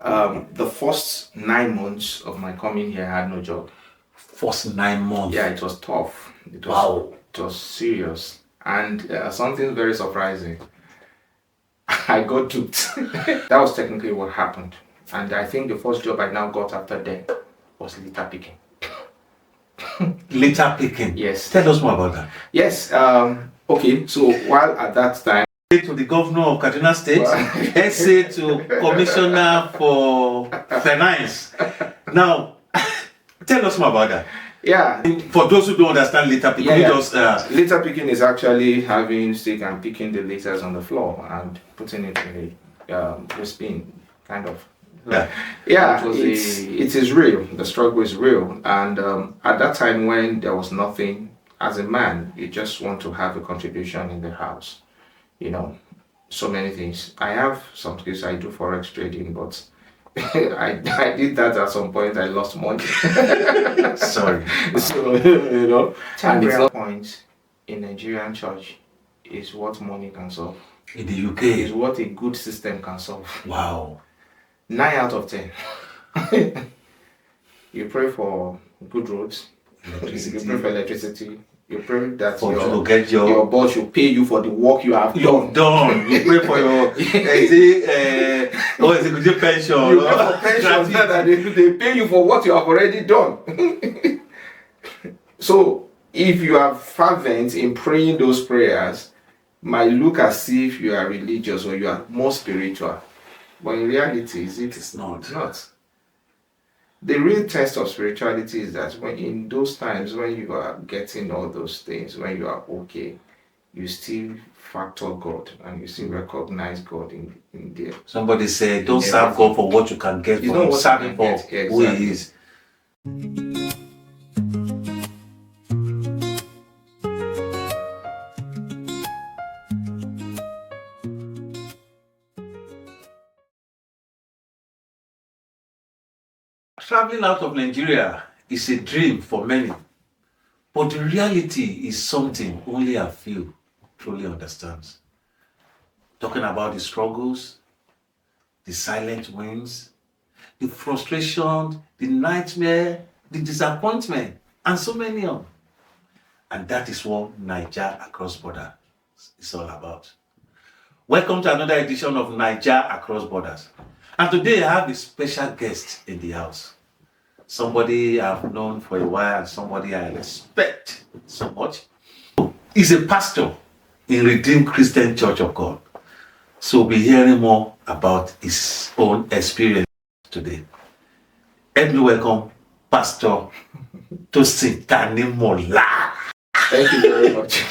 The first 9 months of my coming here, I had no job. First 9 months. Yeah, it was tough. Wow. It was serious. And something very surprising. I got duped. That was technically what happened. And I think the first job I now got after then was litter picking. Litter picking. Yes. Tell us more about that. Yes. Okay. So while at that time, To the governor of Kaduna State, essay to commissioner for finance. Now, tell us more about that. yeah, For those who don't understand litter picking, Yeah, yeah. just litter picking is actually having stick and picking the litters on the floor and putting it in the bin, kind of. yeah. It is real. The struggle is real, and at that time when there was nothing, as a man, you just want to have a contribution in the house. You know, so many things. I have some skills. I do forex trading, but I did that at some point. I lost money. Sorry. So and it's not point in Nigerian church is what money can solve. In the UK. Is what a good system can solve. Wow. 9 out of 10. You pray for good roads. You pray for electricity. You pray that your boss should pay you for the work you have done. You pray for your pension. You pray for pension that they pay you for what you have already done. So if you are fervent in praying those prayers, might look as if you are religious or you are more spiritual. But in reality, it's not. The real test of spirituality is that when in those times when you are getting all those things, when you are okay, you still factor God and you still recognize God in there. Somebody said, don't serve God for what you can get from Him, serve Him for who He is. Traveling out of Nigeria is a dream for many, but the reality is something only a few truly understands. Talking about the struggles, the silent wins, the frustration, the nightmare, the disappointment, and so many of them. And that is what Naija Across Borders is all about. Welcome to another edition of Naija Across Borders. And today I have a special guest in the house. Somebody I've known for a while and somebody I respect so much. He's a pastor in Redeemed Christian Church of God. So we'll be hearing more about his own experience today. Let me welcome Pastor Tosin Tanimola. Thank you very much.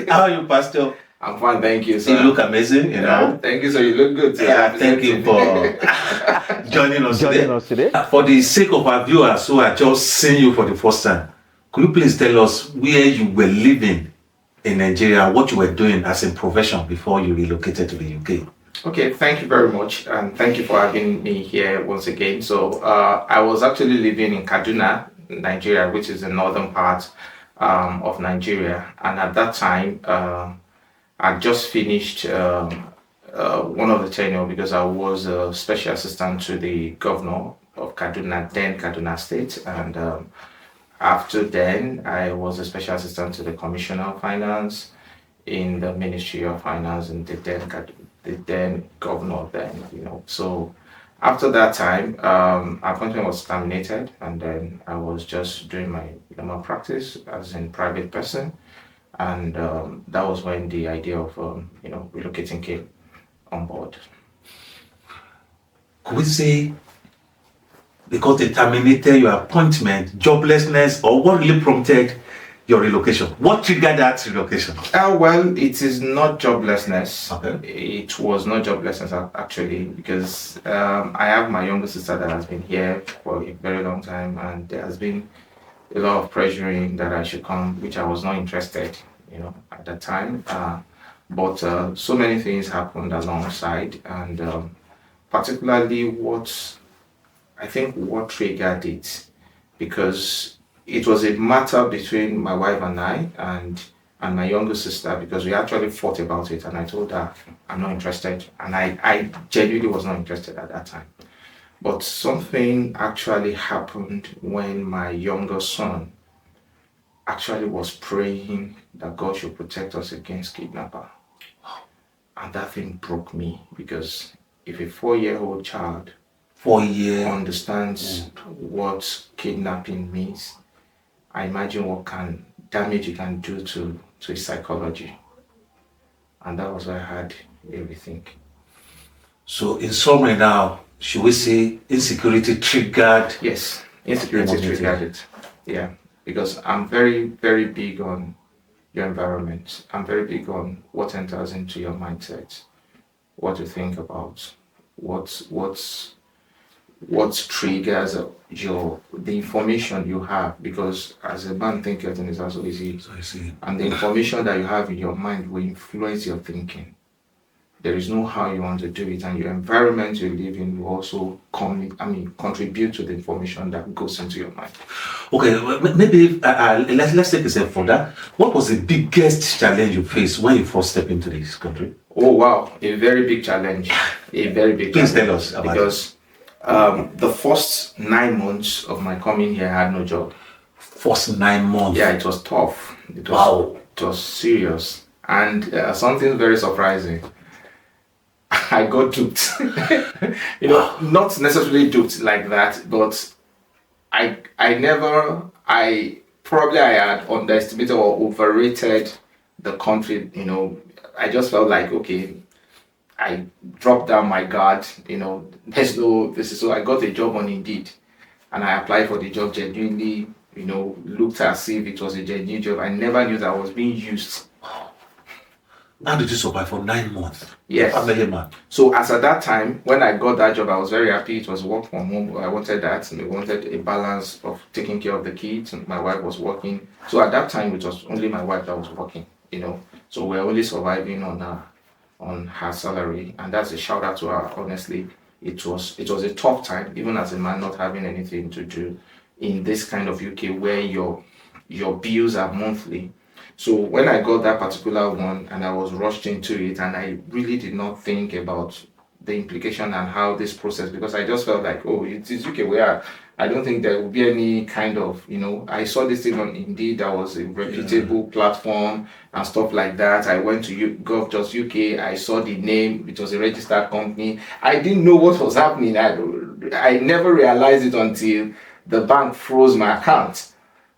How are you, Pastor? I'm fine, thank you, sir. You look amazing, you know. Thank you, sir. You look good, sir. Yeah, thank you for joining us today. For the sake of our viewers who are just seeing you for the first time, could you please tell us where you were living in Nigeria, what you were doing as a profession before you relocated to the UK? Okay, thank you very much, and thank you for having me here once again. So, I was actually living in Kaduna, Nigeria, which is the northern part of Nigeria, and at that time, I just finished one of the tenure because I was a special assistant to the governor of Kaduna, then Kaduna State, and after then I was a special assistant to the commissioner of finance in the Ministry of Finance and the then governor then. So after that time, appointment was terminated, and then I was just doing my normal practice as in private person. And that was when the idea of relocating came on board. Could we say because they terminated your appointment, joblessness, or what really prompted your relocation? What triggered that relocation? Well, it is not joblessness. Okay. It was not joblessness actually, because I have my younger sister that has been here for a very long time, and there has been a lot of pressuring that I should come, which I was not interested, at that time. But so many things happened alongside, and particularly what triggered it, because it was a matter between my wife and I and my younger sister, because we actually fought about it, and I told her I'm not interested, and I genuinely was not interested at that time. But something actually happened when my younger son actually was praying that God should protect us against kidnapper. And that thing broke me, because if a 4-year-old child 4 years understands what kidnapping means, I imagine what kind damage it can do to his psychology. And that was why I had everything. So in summary now, should we say insecurity triggered? Yes, insecurity triggered it. Yeah, because I'm very, very big on your environment. I'm very big on what enters into your mindset, what you think about, what triggers the information you have, because as a man thinketh in his heart so is he. So I see. And the information that you have in your mind will influence your thinking. There is no how you want to do it, and your environment you live in will also contribute to the information that goes into your mind. Okay, well, maybe let's take a step further. What was the biggest challenge you faced when you first stepped into this country? Oh wow, a very big challenge. A very big Please challenge. tell us about because the first 9 months of my coming here, I had no job. First 9 months. Yeah, it was tough. It was serious, and something very surprising. I got duped. Not necessarily duped like that, but I had underestimated or overrated the country. I just felt like, okay, I dropped down my guard. So I got a job on Indeed, and I applied for the job genuinely. Looked as if it was a genuine job. I never knew that I was being used. How did you survive for 9 months? Yes. Family man. So as at that time, when I got that job, I was very happy. It was work from home. I wanted that. I wanted a balance of taking care of the kids. And my wife was working. So at that time, it was only my wife that was working. So we're only surviving on her salary, and that's a shout out to her. Honestly, it was a tough time, even as a man not having anything to do in this kind of UK where your bills are monthly. So when I got that particular one and I was rushed into it, and I really did not think about the implication and how this process, because I just felt like, oh, it is UK where I don't think there will be any kind of, I saw this thing on Indeed that was a reputable platform and stuff like that. I went to Gov.uk, I saw the name, it was a registered company. I didn't know what was happening. I never realized it until the bank froze my account.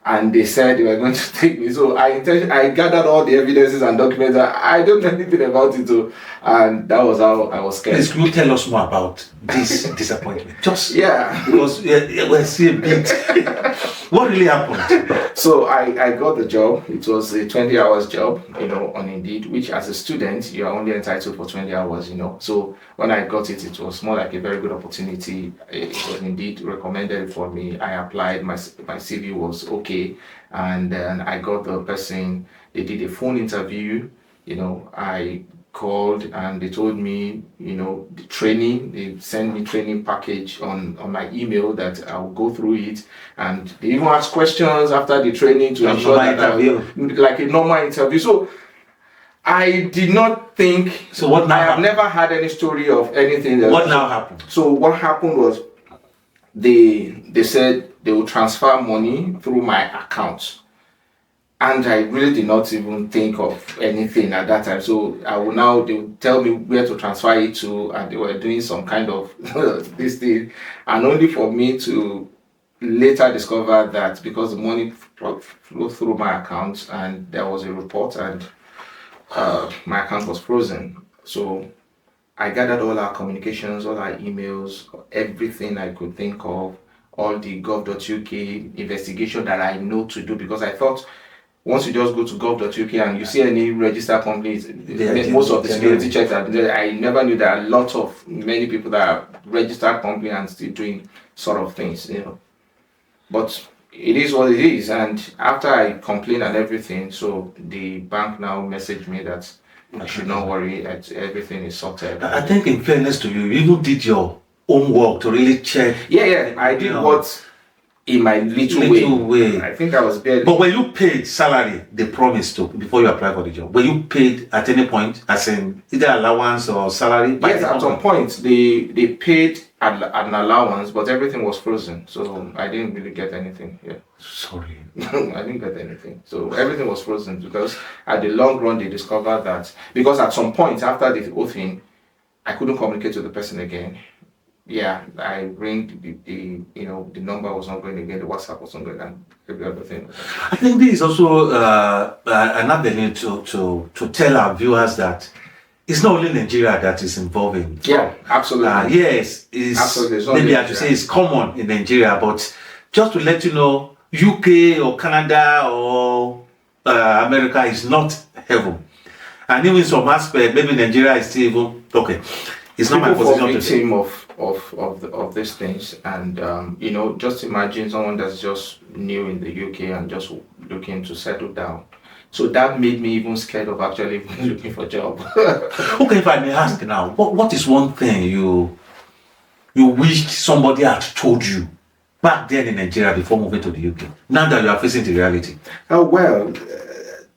And they said they were going to take me. So I gathered all the evidences and documents. I don't know anything about it. And that was how I was scared. Please, could you tell us more about this disappointment? Just because we're seeing a bit. What really happened? So I got the job. It was a 20 hours job, on Indeed, which as a student, you are only entitled for 20 hours, So when I got it, it was more like a very good opportunity. It was indeed recommended for me. I applied, my CV was okay. And then I got the person, they did a phone interview, I called and they told me, the training, they sent me training package on my email that I'll go through it. And they even asked questions after the training to ensure that like a normal interview. So I did not think, so what now I have never had any story of anything. What now happened? So what happened was they said they will transfer money through my account. And I really did not even think of anything at that time. So they would tell me where to transfer it to, and they were doing some kind of this thing. And only for me to later discover that because the money flowed through my account and there was a report and my account was frozen. So I gathered all our communications, all our emails, everything I could think of, all the gov.uk investigation that I know to do, because I thought once you just go to gov.uk and you see any registered companies, most of the security checks are there. I never knew there are many people that are registered companies and still doing sort of things, But it is what it is. And after I complained and everything, so the bank now messaged me that I should not worry, everything is sorted. I think in fairness to you, you even did your own work to really check. Yeah, I did what in my little way. I think I was barely. But when you paid salary, they promised to before you apply for the job. Were you paid at any point, as in either allowance or salary? Yes, at some point they paid an allowance, but everything was frozen, so I didn't really get anything. Yeah. Sorry. I didn't get anything. So everything was frozen because at the long run they discovered that because at some point after the whole thing, I couldn't communicate with the person again. Yeah, I ring the number was not going again, the WhatsApp was not going, and every other thing. I think this is also an avenue to tell our viewers that it's not only Nigeria that is involving. Yeah, absolutely. Yes, Absolutely. It's not maybe I Nigeria. should say it's common in Nigeria, but just to let you know, UK or Canada or America is not heaven. And even in some aspect, maybe Nigeria is still even okay. It's not my People fall position to say. victim of these things, and just imagine someone that's just new in the UK and just looking to settle down. So that made me even scared of actually looking for a job. Okay, if I may ask now, what is one thing you wished somebody had told you back then in Nigeria before moving to the UK? Now that you are facing the reality. Well,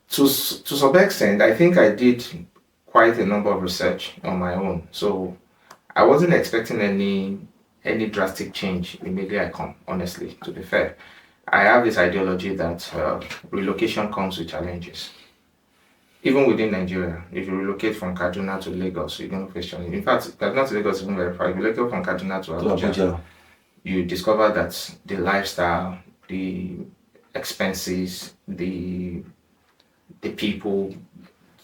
to some extent, I think I did quite a number of research on my own. So I wasn't expecting any drastic relocate immediately I come, honestly, to be fair. I have this ideology that relocation comes with challenges. Even within Nigeria, if you relocate from Kaduna to Lagos, you're going to face challenges. In fact, Kaduna to Lagos is even very far. If you relocate from Kaduna to Abuja, you discover that the lifestyle, the expenses, the people,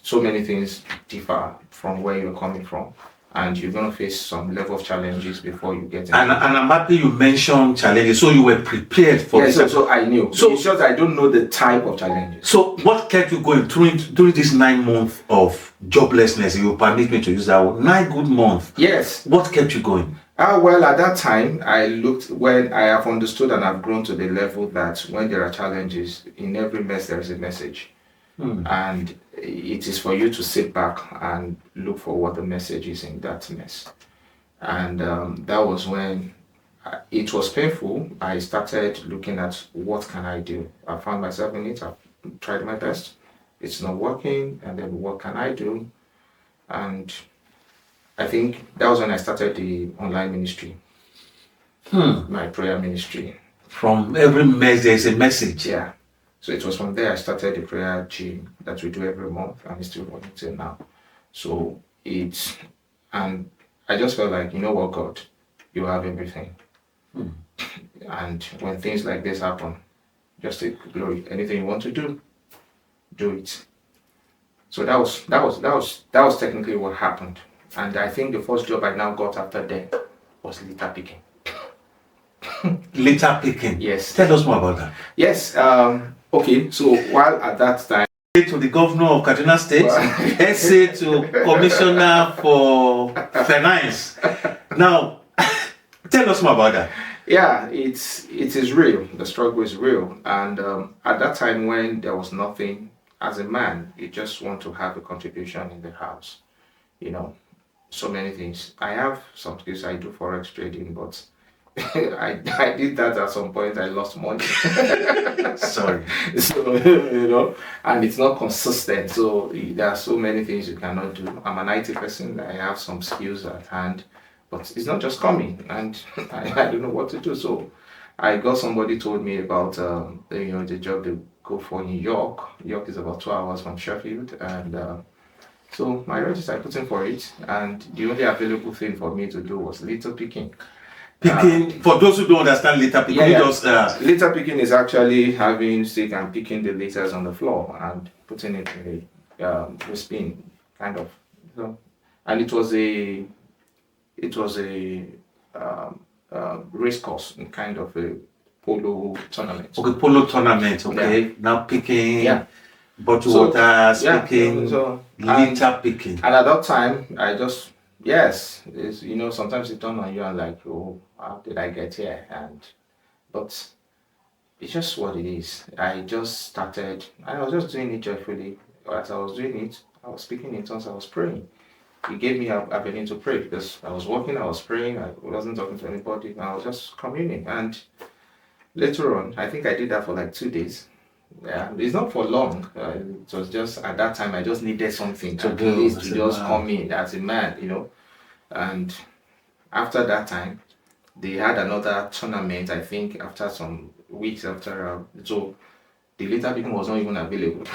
so many things differ from where you're coming from. And you're going to face some level of challenges before you get in. And I'm happy you mentioned challenges, so you were prepared for this. So I knew. So it's just I don't know the type of challenges. So what kept you going during this 9 months of joblessness? You permit me to use that word. 9 good months. Yes. What kept you going? Well, at that time, I looked when I have understood and I've grown to the level that when there are challenges, in every mess there is a message. And it is for you to sit back and look for what the message is in that mess. And that was when it was painful. I started looking at what can I do. I found myself in it. I tried my best. It's not working. And then what can I do? And I think that was when I started the online ministry, my prayer ministry. From every mess, there is a message. Yeah. So it was from there I started the prayer gym that we do every month, and it's still running till now. So and I just felt like, you know what, God, you have everything. And when things like this happen, just take glory. Anything you want to do, do it. So that was technically what happened. And I think the first job I now got after that was litter picking. Litter picking? Yes. Tell us more about that. Yes. Okay, so while at that time, to the governor of Kaduna State, essay to commissioner for finance. Now, tell us more about that. Yeah, it is real. The struggle is real, and at that time when there was nothing, as a man, you just want to have a contribution in the house. So many things. I have some skills. I do forex trading, but I did that at some point. I lost money. Sorry. So and it's not consistent. So there are so many things you cannot do. I'm an IT person. I have some skills at hand, but it's not just coming, and I don't know what to do. So I got somebody told me about the job they go for in York. York is about 2 hours from Sheffield, and so my register I put in for it, and the only available thing for me to do was litter picking. Picking, for those who don't understand litter picking, litter picking is actually having stick and picking the litters on the floor and putting it in a spin, kind of. And it was a race course, kind of a polo tournament. Okay, polo tournament. Okay, yeah. Now picking, bottle water, picking, litter picking. And at that time, I just. Yes, sometimes it turns on you and like, oh, how did I get here? But it's just what it is. I just started, I was just doing it joyfully. As I was doing it, I was speaking in tongues, I was praying. He gave me an avenue to pray because I was working, I was praying, I wasn't talking to anybody, I was just communing. And later on, I think I did that for like 2 days. Yeah, it's not for long. It was just at that time I just needed something to do, to just come in as a man, And after that time, They had another tournament, I think, after some weeks after. So the later become was not even available.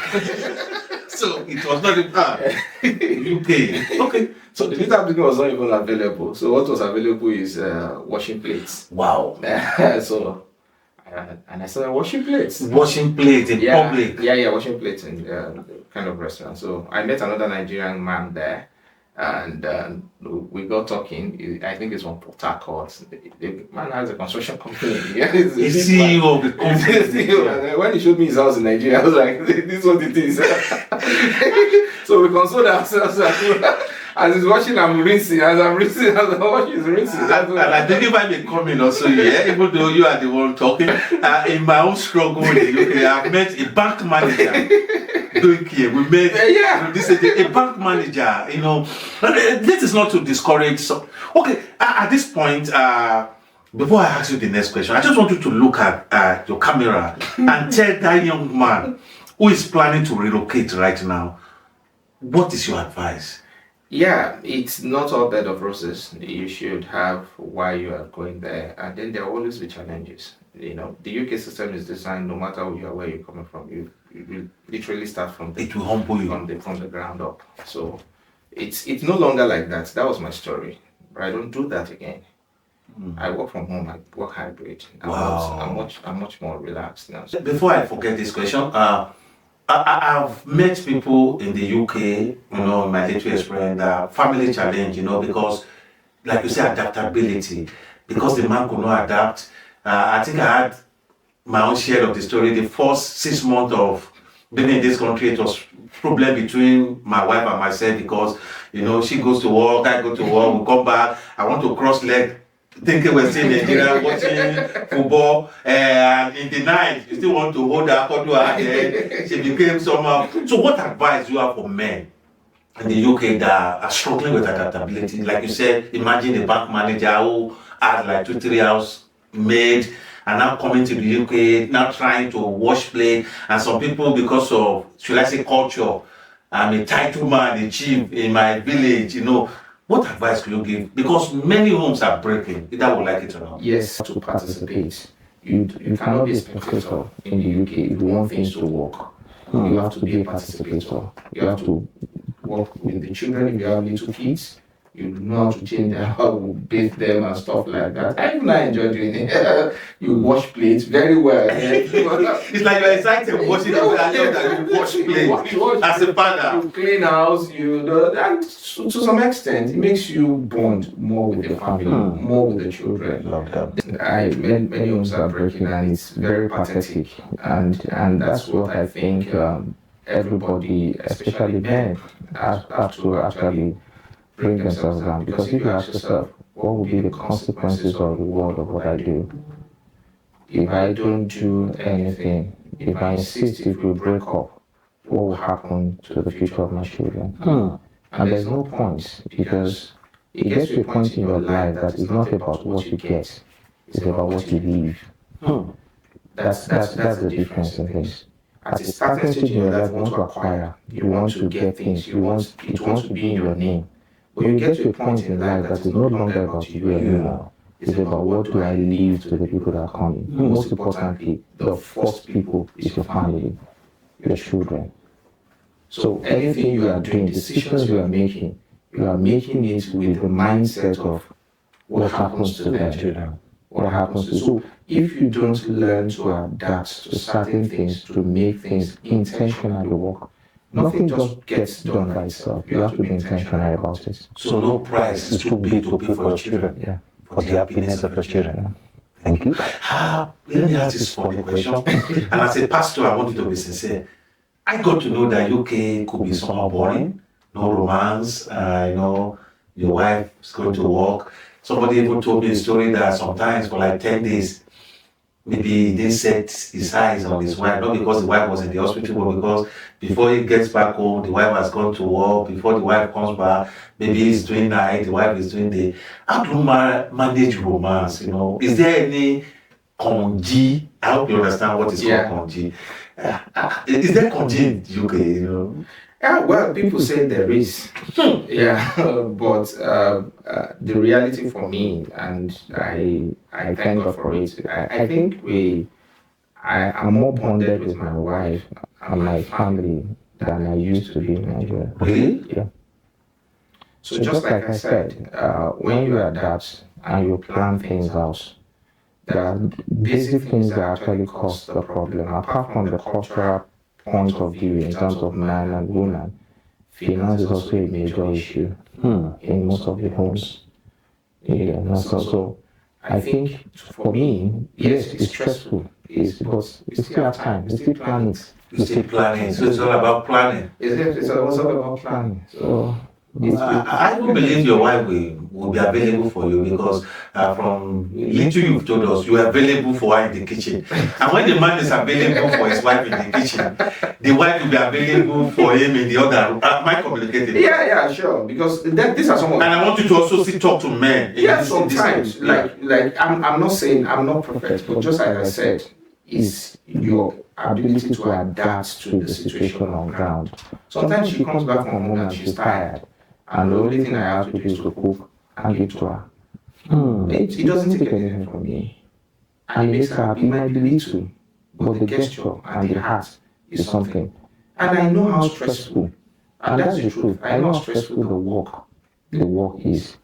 So it was not in UK. Okay. So the later become was not even available. So what was available is washing plates. Wow. So and I started washing plates. Washing plates in public. Yeah, washing plates in kind of restaurant. So I met another Nigerian man there, and we got talking. I think it's from Port Harcourt. The man has a construction company. Yeah, He's CEO of the company. And when he showed me his house in Nigeria, I was like, "This is what it is." So we consoled ourselves. As he's watching, I'm rinsing. As I'm rinsing, as I'm watching, he's rinsing. And I think if I may come in also here, even though you are the one talking, in my own struggle in the UK, I've met a bank manager. Doing here, we met this is a bank manager. You know, this is not to discourage. So, okay, at this point, before I ask you the next question, I just want you to look at your camera and tell that young man who is planning to relocate right now, what is your advice? Yeah, it's not all bed of roses. You should have why you are going there, and then there will always be challenges. You know, the UK system is designed no matter who you are, where you're coming from. You literally start from It will humble you from the ground up. So it's no longer like that. That was my story, but I don't do that again. I work from home. I work hybrid. I'm much more relaxed now. So before I forget this question, I've met people in the UK, you know, in my little experience, family challenge, you know, because, like you say, adaptability, because the man could not adapt. I think I had my own share of the story. The first 6 months of being in this country, it was problem between my wife and myself because, you know, she goes to work, I go to work, we come back, I want to cross leg, thinking we're still in Nigeria watching football, and in the night, you still want to hold her, cuddle her head. She became somehow. So what advice do you have for men in the UK that are struggling with adaptability? Like you said, imagine a bank manager who had like 2-3 hours made and now coming to the UK, now trying to wash plate, and some people, because of, should I say, culture, I'm a title man, a chief in my village, you know. What advice could you give? Because many homes are breaking, either would like it or not. yes, to participate. You cannot be a spectator in the UK if you want things to work. You have to be a participator. You have to work with the children. If you have little kids, you know how to change them, how to bathe them and stuff like that. I even enjoy doing it. You wash plates very well. It's like you're excited watching them. I love that you wash plates as a father. You clean house, you know, and to some extent, it makes you bond more with the family, more with the children. Love that. Many homes are breaking, and it's very pathetic, and that's what I think everybody, especially men, have to actually bring themselves down. Because if you ask yourself, what will be the consequences or reward of what I do? If I don't do anything, if I insist, if we break up, what will happen to the future of my children? And there's no point, because it gets to a point in your life that it's not about what you get, it's about what you leave. That's the difference in things. At a certain stage in your life, you want to acquire, you want to get things, it wants to be in your name. But you get to a point in life that is no longer about you anymore. It's about what do I leave to the people that are coming. Most importantly, the first people is your family, your children. So anything you are doing, decisions you are making it with the mindset of what happens to their children. What happens to. So if you don't learn to adapt to certain things, to make things intentionally work, nothing just gets done by itself. You have to be intentional about it. So no price is too big to pay for your children. Yeah. For the happiness of your children. Thank you. Let me ask this funny question. And as a pastor, I want you to be sincere. I got to know that UK could be somehow boring, no romance, you know, your wife is going to work. Somebody even told me a story that sometimes for like 10 days, maybe he didn't set his eyes on his wife, not because the wife was in the hospital, but because before he gets back home, the wife has gone to work. Before the wife comes back, maybe he's doing night, the wife is doing day. How do you manage romance, you know? Is there any Konji. I hope you understand what is called Konji. Is there Konji in the UK? Yeah, well, people say there is. Yeah, but the reality for me, and I thank God for it. I think I'm more bonded with my wife and my family than I used to be in Nigeria. Really? Yeah. So just like I said, when you adapt and you plan things out, there are basic things that actually cause the problem. Apart from the cultural point of view in terms of man and woman, finance is also a major issue in most of the homes. Yeah, so I think for me, yes, it's stressful, but we still have time. We still plan it. You still planning. So it's all about planning. It's all about planning. So I don't believe your wife will be available for you because from little you've told us, you are available for her in the kitchen. And when the man is available for his wife in the kitchen, the wife will be available for him in the other room. Am I communicating? Yeah, sure. Because these are some of. And I want you to also talk to men. Yeah, sometimes. Like I'm not saying I'm not perfect, but just like I said, is your ability to adapt to the situation on ground. Sometimes she comes back from home and she's tired, and the only thing I have to do is to cook and give to her. It doesn't take anything from me. And it makes her happy. It might be little, but the gesture and the heart is something. And I know how stressful, and that's the truth, I know how stressful the work is.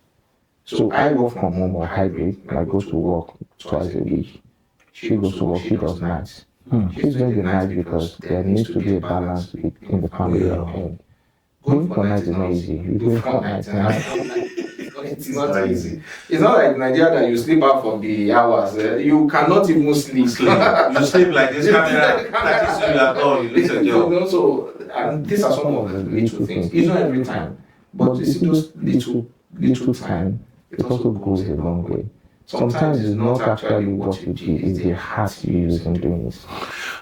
So I work from home or hybrid. I go to work twice a week. She goes to work, she does nights. She's doing the night because there needs to be a balance between the family and home. Going for nights is not easy. You go for nights now. It's not easy. It's not like Nigeria that you sleep out from the hours. You cannot even sleep. You sleep like this camera. That is when you are gone. You lose your job. So, and these are some of the little things. It's not every time, but it's just little time. It also goes a long way. Sometimes it's not actually what you do, it's the heart you use in doing it.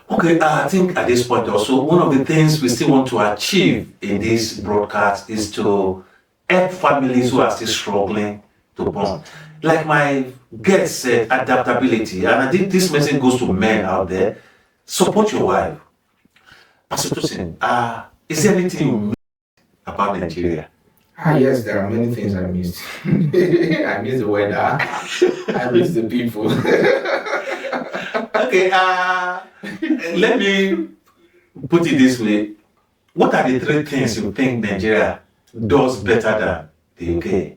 Okay, I think at this point also, one of the things we still want to achieve in this broadcast is to help families who are still struggling to bond. Like my guest said, adaptability, and I think this message goes to men out there. Support your wife. Pastor Tosin, is there anything you miss about Nigeria? Yes, there are many things I missed. I miss the weather. I miss the people. Okay, let me put it this way. What are the three things you think Nigeria does better than the UK?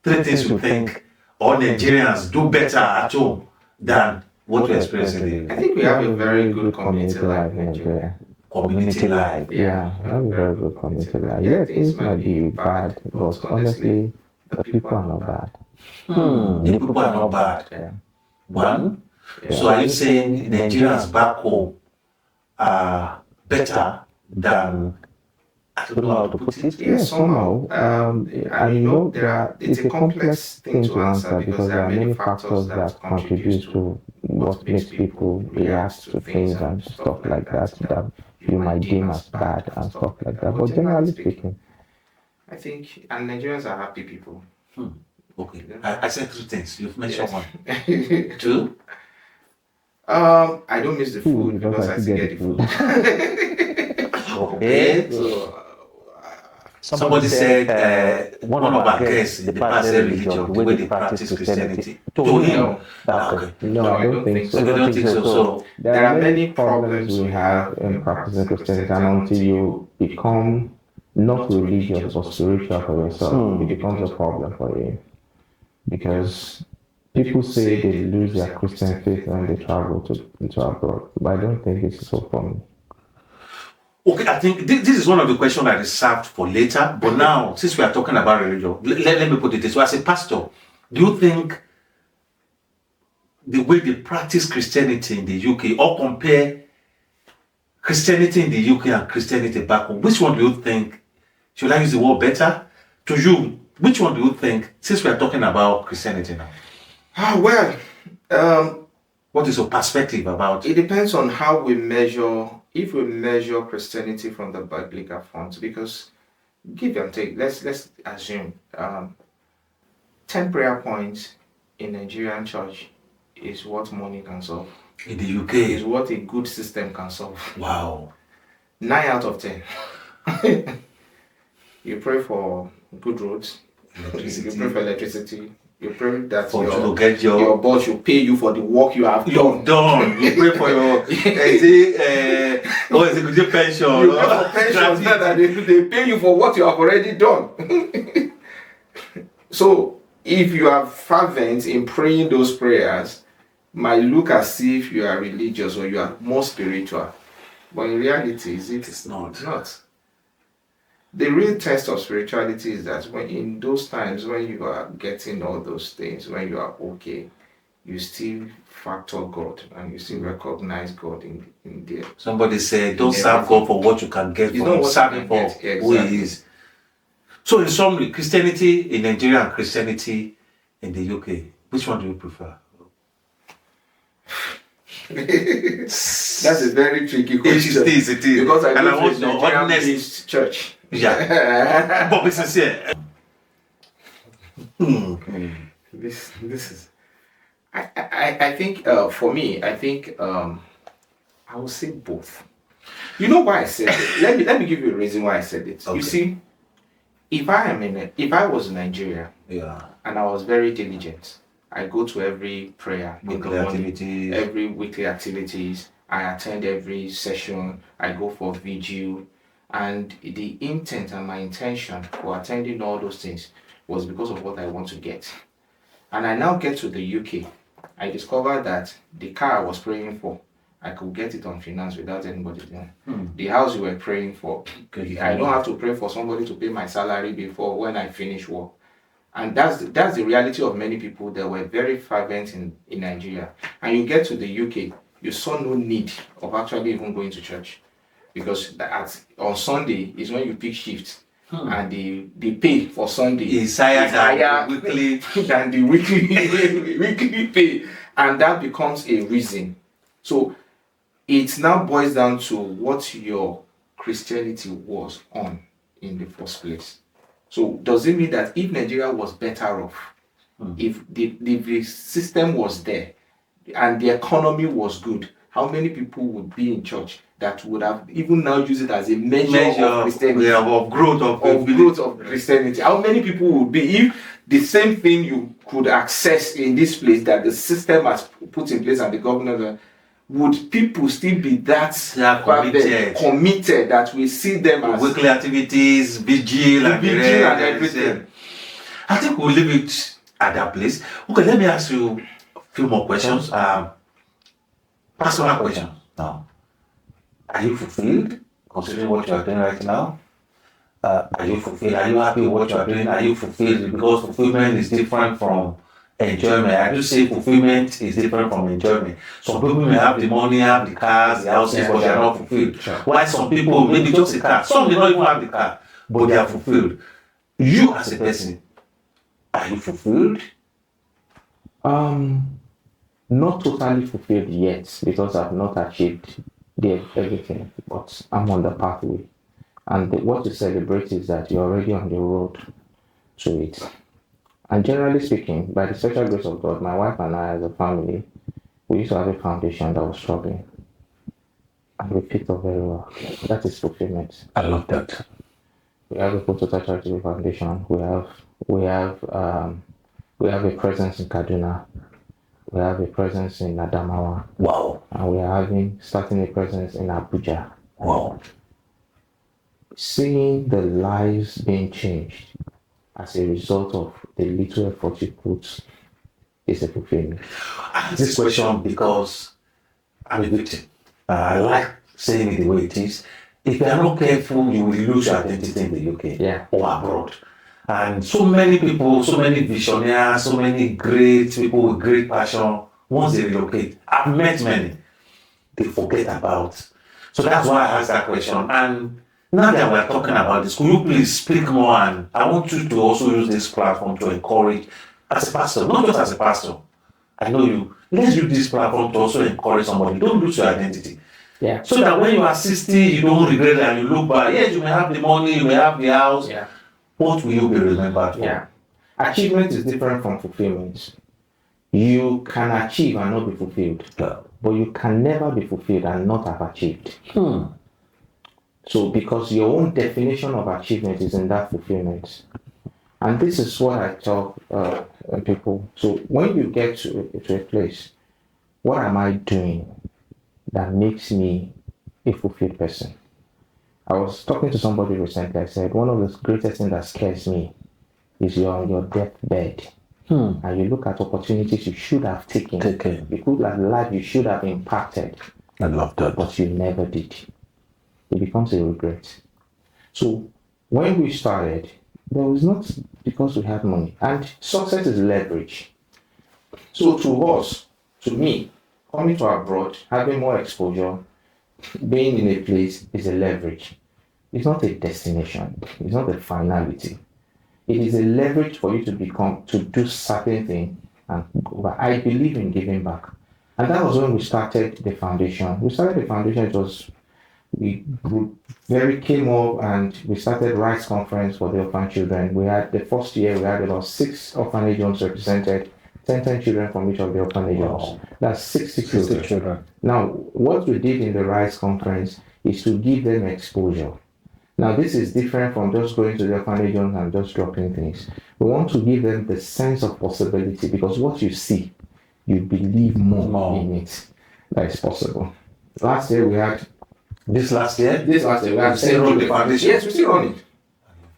Three things you think all Nigerians do better at home than what we experience in the UK? I think we have a very good community life in Nigeria. Community life. Yeah, we have a very good community life. Yeah, things might be bad, but honestly, the people are not bad. The people are not bad. Yeah. One. Yeah. So are you saying Nigerians back home are better than, I don't know how to put it? Yes, somehow. And it's a complex thing to answer because there are many factors that contribute to what makes people react to things and stuff like that you might deem as bad and stuff like that. But generally speaking, I think, and Nigerians are happy people. Okay. I said two things. You've mentioned one. Two? I don't miss the food because I still get the food. Okay. So, somebody said one of our guests, the pastor religion, the way they practice Christianity. To him, okay. No, I don't think so. You don't think so? So there are many problems we have in practicing Christianity, and until you become not religious but spiritual for yourself, it becomes a problem for you. Because people say they lose their Christian faith when they travel to abroad, but I don't think it's so for me. Okay, I think this is one of the questions I reserved for later. But now, since we are talking about religion, let me put it this way. As a pastor, do you think the way they practice Christianity in the UK, or compare Christianity in the UK and Christianity back home, which one do you think, should I use the word better? To you, which one do you think, since we are talking about Christianity now? What is your perspective about it? It depends on how we measure. If we measure Christianity from the biblical front, because give and take, let's assume 10 prayer points in Nigerian church is what money can solve. In the UK. Is what a good system can solve. Wow. 9 out of 10. You pray for good roads. You pray for electricity. You pray that your boss should pay you for the work you have done. You pray for your good pension. You pray for pensions that they pay you for what you have already done. So if you are fervent in praying those prayers, might look as if you are religious or you are more spiritual. But in reality, it's not. The real test of spirituality is that when in those times when you are getting all those things, when you are okay, you still factor God and you still recognize God in there. Somebody said, don't serve God for what you can get from serving for who He is. So in summary, Christianity in Nigeria and Christianity in the UK, which one do you prefer? That's a very tricky question. It is. Because I go to a Nigerian-based church. Yeah. But be sincere. This is. I think for me, I think I will say both. You know why I said it? Let me give you a reason why I said it. Okay. You see, if I was in Nigeria, and I was very diligent, I go to every prayer in the morning, every weekly activities. I attend every session. I go for vigil. And the intent and my intention for attending all those things was because of what I want to get. And I now get to the UK. I discovered that the car I was praying for, I could get it on finance without anybody there. The house you were praying for, I don't have to pray for somebody to pay my salary before when I finish work. And that's the reality of many people that were very fervent in Nigeria. And you get to the UK, you saw no need of actually even going to church. Because on Sunday is when you pick shifts, and the pay for Sunday is higher than the weekly pay, and that becomes a reason. So it now boils down to what your Christianity was on in the first place. So does it mean that if Nigeria was better off, if the system was there, and the economy was good, how many people would be in church that would have even now used it as a measure of Christianity, of growth of Christianity? How many people would be if the same thing you could access in this place that the system has put in place and the government, would people still be that committed that we see them as weekly activities, vigil and everything? I think we'll leave it at that place. Okay, let me ask you a few more questions. Personal question now. Are you fulfilled considering what you are doing right now? Are you fulfilled? Are you happy with what you are doing? Are you fulfilled? Because fulfillment is different from enjoyment. I do say fulfillment is different from enjoyment. Some people may have the money, have the cars, the houses, but they are not fulfilled. While some people maybe just a car. Some may not even have the car, but they are fulfilled. You as a person, are you fulfilled? Not totally fulfilled yet because I've not achieved everything, but I'm on the pathway. And what you celebrate is that you're already on the road to it. And generally speaking, by the special grace of God, my wife and I as a family, we used to have a foundation that was struggling. And we picked up very well. That is fulfillment. I love that. We have a total charitable foundation. We have a presence in Kaduna. We have a presence in Adamawa. Wow. And we are starting a presence in Abuja. Wow. Seeing the lives being changed as a result of the little effort you put is a fulfillment. I ask this question because I'm a victim. I like saying it the way it is. If you are not careful, you will lose your identity in the UK or abroad. And so many people, so many visionaries, so many great people with great passion, once they relocate, I've met many, they forget about. So that's why I asked that question. And now that we're talking about this, could you please speak more? And I want you to also use this platform to encourage, as a pastor, not just as a pastor. I know you. Let's use this platform to also encourage somebody. Don't lose your identity. Yeah. So that when you are 60, you don't regret it and you look back. Yes, you may have the money, you may have the house. Yeah. What will you be remembered for? Yeah. Achievement is different from fulfillment. You can achieve and not be fulfilled, but you can never be fulfilled and not have achieved. So, because your own definition of achievement is in that fulfillment. And this is what I tell people. So, when you get to a place, what am I doing that makes me a fulfilled person? I was talking to somebody recently. I said, one of the greatest things that scares me is you're on your deathbed. And you look at opportunities you should have taken. You could have life you should have impacted. I love that. But you never did. It becomes a regret. So when we started, there was not because we had money. And success is leverage. So to us, to me, coming to abroad, having more exposure, being in a place is a leverage. It's not a destination. It's not a finality. It is a leverage for you to do certain things and go back. I believe in giving back. And that was when we started the foundation. We came up and we started Rights Conference for the orphan children. We had the first year, we had about 6 orphanage homes represented, 10 children from each of the orphanage homes. That's 60 children. Now, what we did in the Rights Conference is to give them exposure. Now, this is different from just going to the orphanage homes and just dropping things. We want to give them the sense of possibility, because what you see, you believe more in it. That is possible. Last year we had This last year, we had 10 still the foundation. Yes, we still run it.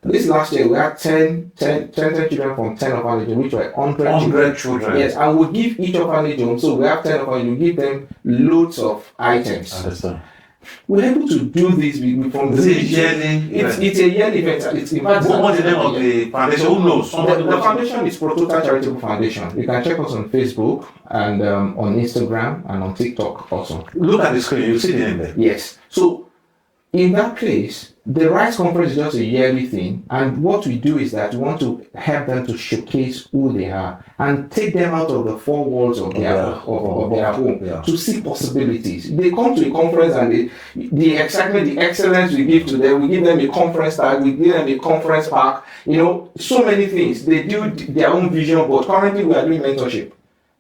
This last year we had 10 children from 10 orphanages, which were 100 children. Yes, and we give each orphanage home, so we have 10 orphanages, we give them loads of items. Understand. We're able to do this from the It's a yearly event. It's in fact, what's the name of the foundation? Who knows? The foundation is Protota Charitable Foundation. You can check us on Facebook and on Instagram and on TikTok also. Look at the screen, you see the name there. Yes. So in that place, the Rights Conference is just a yearly thing, and what we do is that we want to help them to showcase who they are and take them out of the 4 walls of their home to see possibilities. They come to a conference and the excitement, the excellence we give to them, we give them a conference tag, we give them a conference pack, so many things. They do their own vision, but currently we are doing mentorship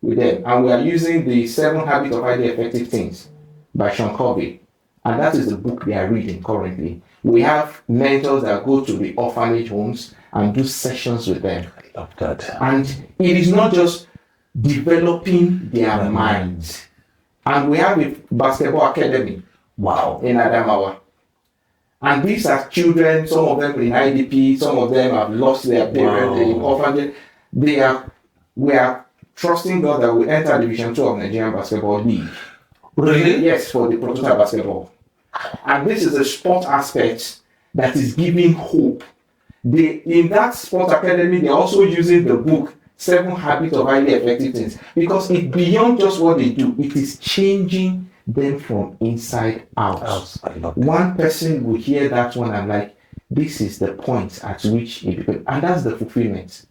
with them, and we are using the 7 Habits of Highly Effective Teens by Sean Covey. And that is the book they are reading currently. We have mentors that go to the orphanage homes and do sessions with them. I love that. And it is not just developing their minds. And we have a basketball academy in Adamawa. And these are children, some of them in IDP, some of them have lost their parents in orphanage. We are trusting God that we enter Division 2 of Nigerian Basketball League. Really? Yes, for the Protota basketball. And this is a sport aspect that is giving hope. In that sport academy, they're also using the book 7 Habits of Highly Effective Teens, because it's beyond just what they do. It is changing them from inside out. One person will hear that one and like, this is the point at which it becomes, and that's the fulfillment.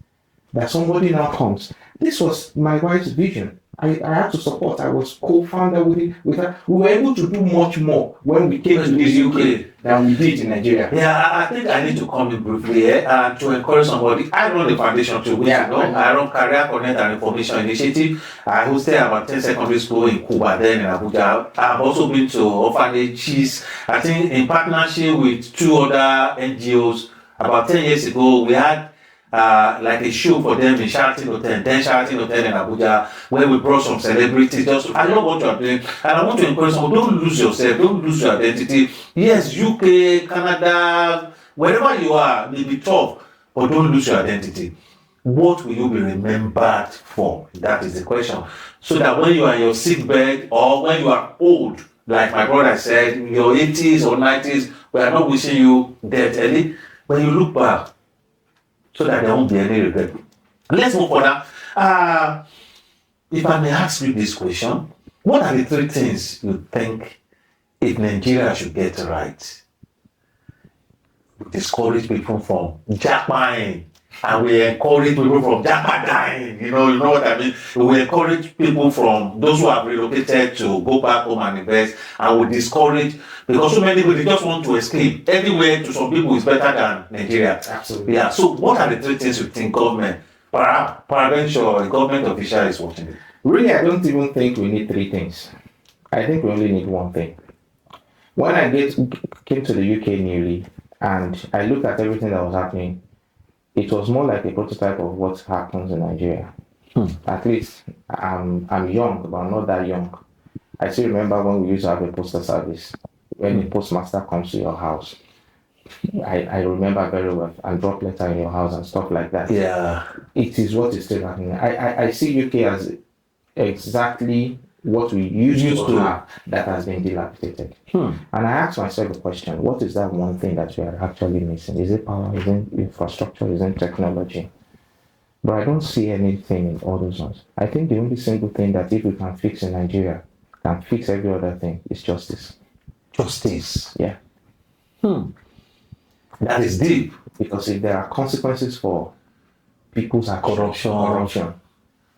That somebody now comes. This was my wife's vision. I had to support. I was co-founder with her. We were able to do much more when we came to the UK than we did in Nigeria. Yeah, I think I need to come in briefly here to encourage somebody. I run the foundation too, which I run Career Connect and Information Initiative. I hosted about 10 secondary schools in Cuba, then in Abuja. I've also been to orphanages. I think in partnership with 2 other NGOs. About 10 years ago, we had like a show for them in Sheraton Hotel, then Sheraton Hotel in Abuja, where we brought some celebrities. I love what you are doing, and I want to encourage someone, don't lose yourself, don't lose your identity. Yes, UK, Canada, wherever you are, may be tough, but don't lose your identity. What will you be remembered for? That is the question. So that when you are in your sick bed, or when you are old, like my brother said, in your 80s or 90s, we are not wishing you death early, when you look back, so that there won't be any regret. Let's move further. If I may ask you this question, what are the 3 things you think if Nigeria should get right? We discourage people from jackpotting, and we encourage people from jackpot dying. You know what I mean? We encourage people from those who have relocated to go back home and invest, and we discourage, because so many people, they just want to escape. Anywhere to some people is better than Nigeria. Absolutely. Yeah. So what are the 3 things you think government peradventure a government official is watching it. Really, I don't even think we need three things. I think we only need one thing. When I came to the UK newly and I looked at everything that was happening, it was more like a prototype of what happens in Nigeria. At least I'm young, but I'm not that young. I still remember when we used to have a postal service. When the postmaster comes to your house, I remember very well, and drop letter in your house and stuff like that. Yeah. It is what is still happening. I see UK as exactly what we used to have that has been dilapidated. And I asked myself a question: what is that one thing that we are actually missing? Is it power? Is it infrastructure? Is it technology? But I don't see anything in all those ones. I think the only single thing that if we can fix in Nigeria, can fix every other thing, is justice. Justice. Yeah. That is deep. Because if there are consequences for people's corruption,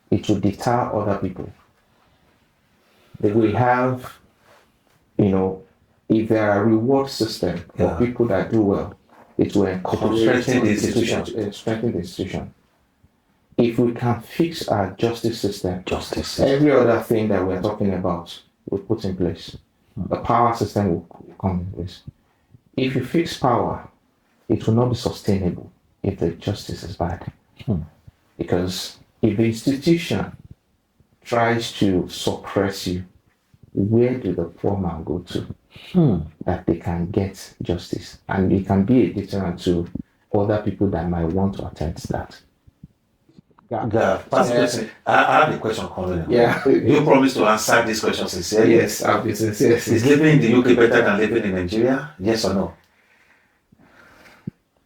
it will deter other people. That we have, if there are reward system for people that do well, it will encourage strengthen the institution. If we can fix our justice system, every other thing that we're talking about will put in place. The power system will come in place. If you fix power, it will not be sustainable if the justice is bad. Because if the institution tries to suppress you, where do the poor man go to that they can get justice? And it can be a deterrent to other people that might want to attempt that. I have a question coming. Yeah. You promise to answer this question sincerely. Yes, I'll be sincere. Is living in the UK better than living in Nigeria? Yes or no?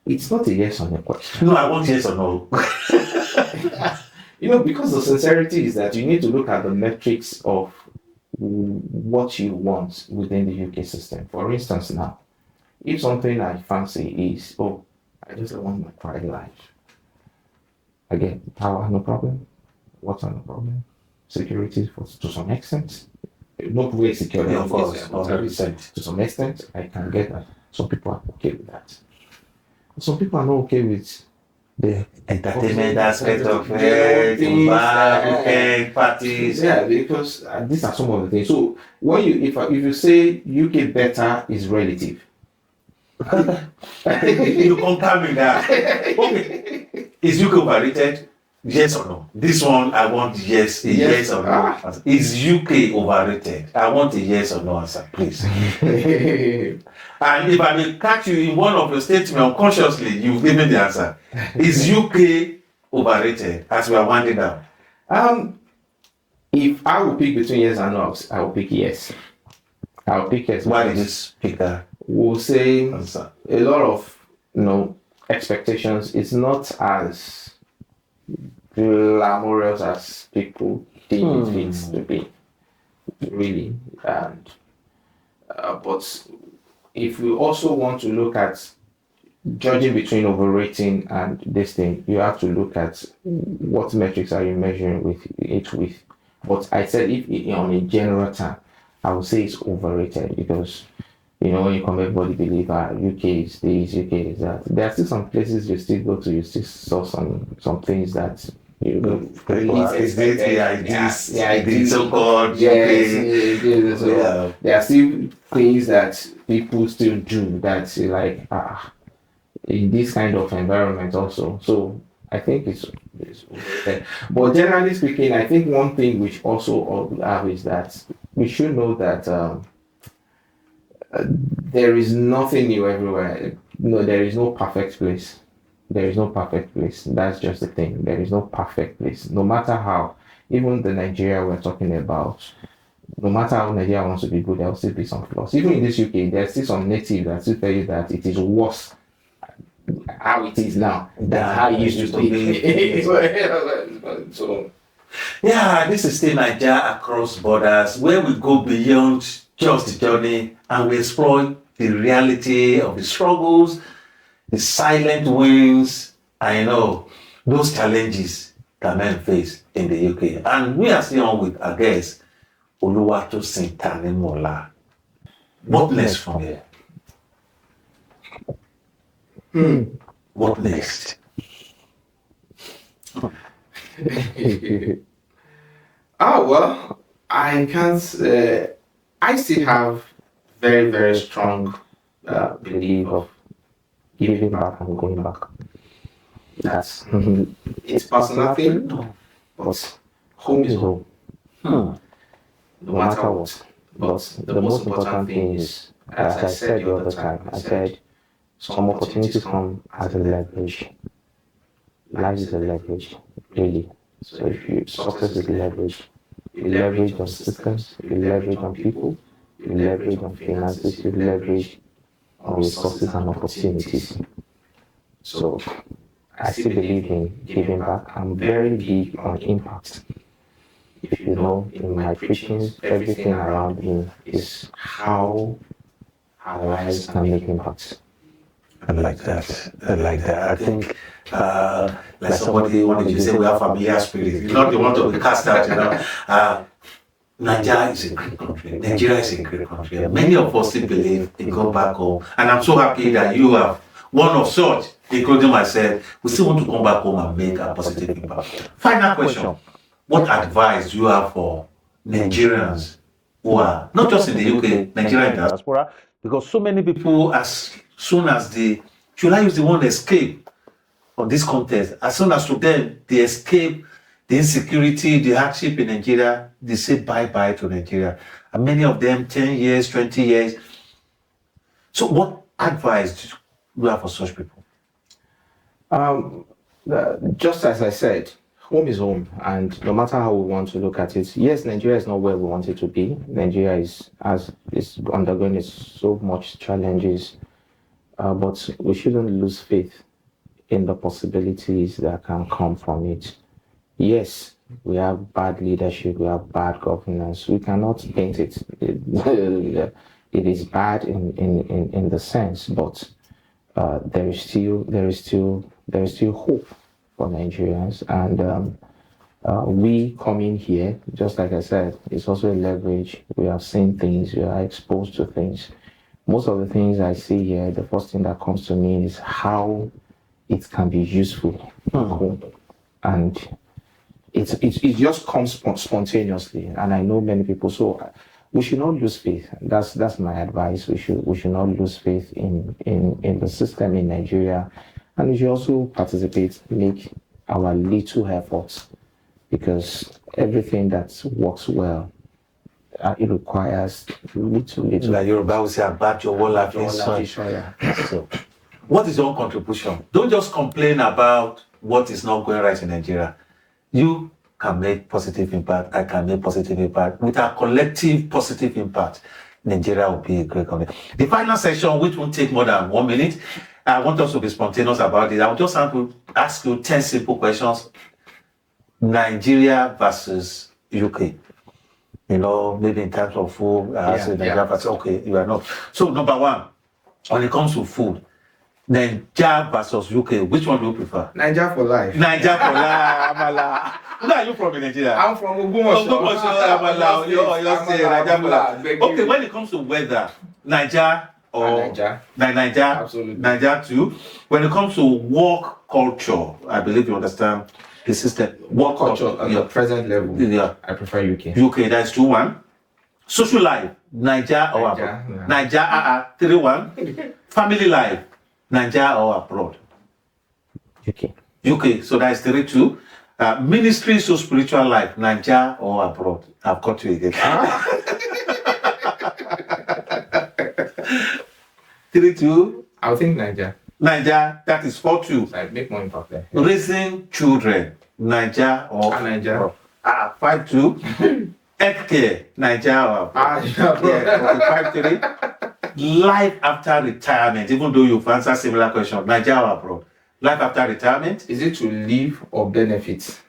It's not a yes or no question. No, I want yes or no. Because the sincerity is that you need to look at the metrics of what you want within the UK system. For instance, now, if something I fancy is, I just want my private life. Again, power, no problem. Water, no problem. Security, to some extent. Not very secure, of course, 100%. To some extent, I can get that. Some people are okay with that. Some people are not okay with the entertainment aspect of it, parties. Yeah, because these are some of the things. So when if you say UK better is relative, you confirm me that. Okay. Is UK overrated? Yes or no? This one I want yes or no answer. Is UK overrated? I want a yes or no answer, please. And if I may catch you in one of your statements unconsciously, you've given the answer. Is UK overrated? As we are winding down. If I will pick between yes and no, I will pick yes. I will pick yes. Why did you pick that? We'll say answer? A lot of expectations. It's not as glamorous as people think it needs to be, really. And but if we also want to look at judging between overrating and this thing, you have to look at what metrics are you measuring it with. But I said if on a general term, I would say it's overrated because when you come, everybody believe UK is this, UK is that. There are still some places you still go to, you still saw some things that the so-called there are still things that people still do that like in this kind of environment also. So I think it's overrated. But generally speaking, I think one thing which also have is that we should know that there is nothing new everywhere. No, there is no perfect place. There is no perfect place. That's just the thing. There is no perfect place. No matter how, even the Nigeria we're talking about, no matter how Nigeria wants to be good, there will still be some flaws. Even in this UK, there's still some natives that still tell you that it is worse how it is now than how it used to be. So, this is still Naija Across Borders, where we go beyond just the journey and we explore the reality of the struggles, the silent wins, and those challenges that men face in the UK. And we are still on with our guest, Oluwatosin Tanimola. What next from here? What next? Oh, well, I can't. I still have very, very strong belief of giving back and going back. that That's it's personal thing, but but home is home, home. Hmm. no No matter matter what. what. But But the the most most important important thing thing is, is, as as I I said said the the other other time, time, I I said said some some opportunities opportunities come come as as a a leverage. leverage. Life Life is a is a leverage. leverage, Really. really. So So if if you you success success is is leverage, leverage, you you leverage leverage on on systems, systems, you you leverage leverage on on people, people, you you leverage leverage on on finances, finances, you you leverage leverage on on resources resources and and opportunities. opportunities. So So I I still still believe believe in in giving giving back. back. I'm I'm very very big big on on impact. impact. If you You know, know, in in my my preachings, preachings, everything everything around around me me is is how how our our lives lives can can make make impact. impact. I like that. I like that. I think, like Like somebody somebody wanted wanted to to say, say we we have have familiar familiar spirit. spirit. It's You not know, the they one want to to be be cast cast out, out, you you know. know. Nigeria is a great country. Nigeria is a great country. And many of us still believe in going back home. And I'm so happy that you have one of such, including myself. We still want to come back home and make a positive impact. Final question. What advice do you have for Nigerians who are not just in the UK, Nigerian diaspora? Because so many people, as soon as they, should I use the word escape from this contest, as soon as to them they escape the insecurity, the hardship in Nigeria, they say bye bye to Nigeria. And many of them 10 years, 20 years. So, what advice do you have for such people? Um, just as I said, home is home, and no matter how we want to look at it, yes, Nigeria is not where we want it to be. Nigeria is undergoing so much challenges, but we shouldn't lose faith in the possibilities that can come from it. Yes, we have bad leadership, we have bad governance. We cannot paint it. It is bad in the sense, but there is still hope for Nigerians, and we coming here, just like I said, it's also a leverage. We have seen things, we are exposed to things. Most of the things I see here, the first thing that comes to me is how it can be useful at home, and it just comes spontaneously. And I know many people, so we should not lose faith. That's my advice. We should not lose faith in the system in Nigeria, and we should also participate, make our little efforts, because everything that works well, it requires little. Like Yoruba will say, about your wall life So, what is your own contribution? Don't just complain about what is not going right in Nigeria. You can make positive impact. I can make positive impact. With our collective positive impact, Nigeria will be a great country. The final session, which won't take more than 1 minute, I want us to be spontaneous about it. I will just ask you 10 simple questions. Nigeria versus UK. You know, maybe in terms of food, Nigeria versus, okay, you are not. So, number one, when it comes to food, Nigeria versus UK, which one do you prefer? Nigeria for life. Nigeria for life, Amala. Where are you from in Nigeria? I'm from Ogbomoso. Amala, Oyo State, Nigeria for life. Okay, when it comes to weather, Nigeria or Nigeria. Nigeria, Absolutely. Nigeria too. When it comes to work culture, I believe you understand the system. Work culture at the present level. Yeah. I prefer UK. UK, that's 2-1. Social life, Nigeria or Nigeria, abroad? yeah. Nigeria, 3-1. Family life, Nigeria or abroad? UK. UK, so that is 3-2. Ministry, so spiritual life, Nigeria or abroad? I've got you again. 3-2. I think Nigeria. Nigeria, that is 4-2. I make more impact there. Raising children, Nigeria or Nigeria. 5-2. Healthcare, Nigeria or abroad? Yeah, okay, 5-3. Life after retirement, even though you've answered similar question, Nigeria or abroad? Life after retirement? Is it to live or benefit?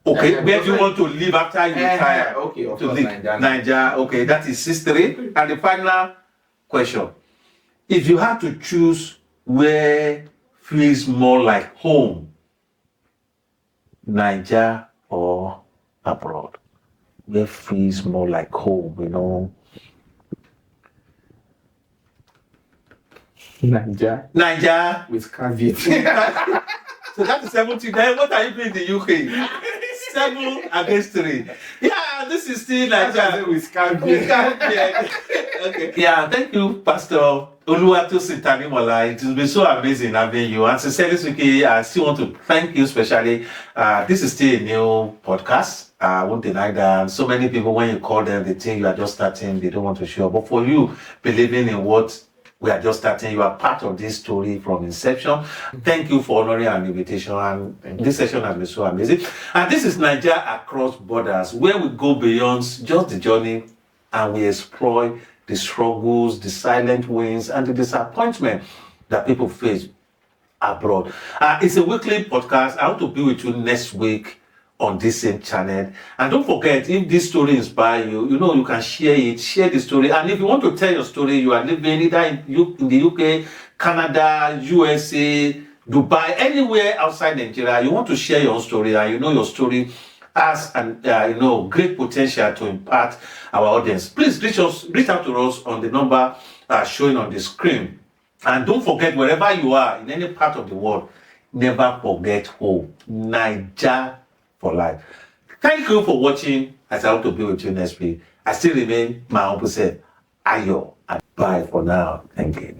Okay, where do you want to live after you retire? Okay, of to course, live. Nigeria. Nigeria, okay, that is 6-3. And the final question. If you had to choose where feels more like home, Nigeria or abroad? Where feels more like home, you know? Nigeria. Nigeria. With caveat. So that is 70. Then what are you doing in the UK? 7 against 3. Yeah, this is still like with Scambia. Okay. Yeah, thank you, Pastor Oluwatosin Tanimola. It has been so amazing having you. And sincerely speaking, I still want to thank you specially. This is still a new podcast. I won't deny that. And so many people, when you call them, they think you are just starting, they don't want to show up. But for you, believing in what we are just starting, you are part of this story from inception. Thank you for honoring our invitation. And this session has been so amazing. And this is Naija Across Borders, where we go beyond just the journey and we explore the struggles, the silent wins, and the disappointment that people face abroad. It's a weekly podcast. I want to be with you next week on this same channel. And don't forget, if this story inspires you, you can share it, share the story. And if you want to tell your story, you are living either in the UK, Canada, USA, Dubai, anywhere outside Nigeria, you want to share your own story, and your story has great potential to impact our audience. Please reach out to us on the number showing on the screen. And don't forget, wherever you are, in any part of the world, never forget home. Naija for life. Thank you for watching. As I hope to be with you next week. I still remain my humble self, Ayo. And bye for now. Thank you.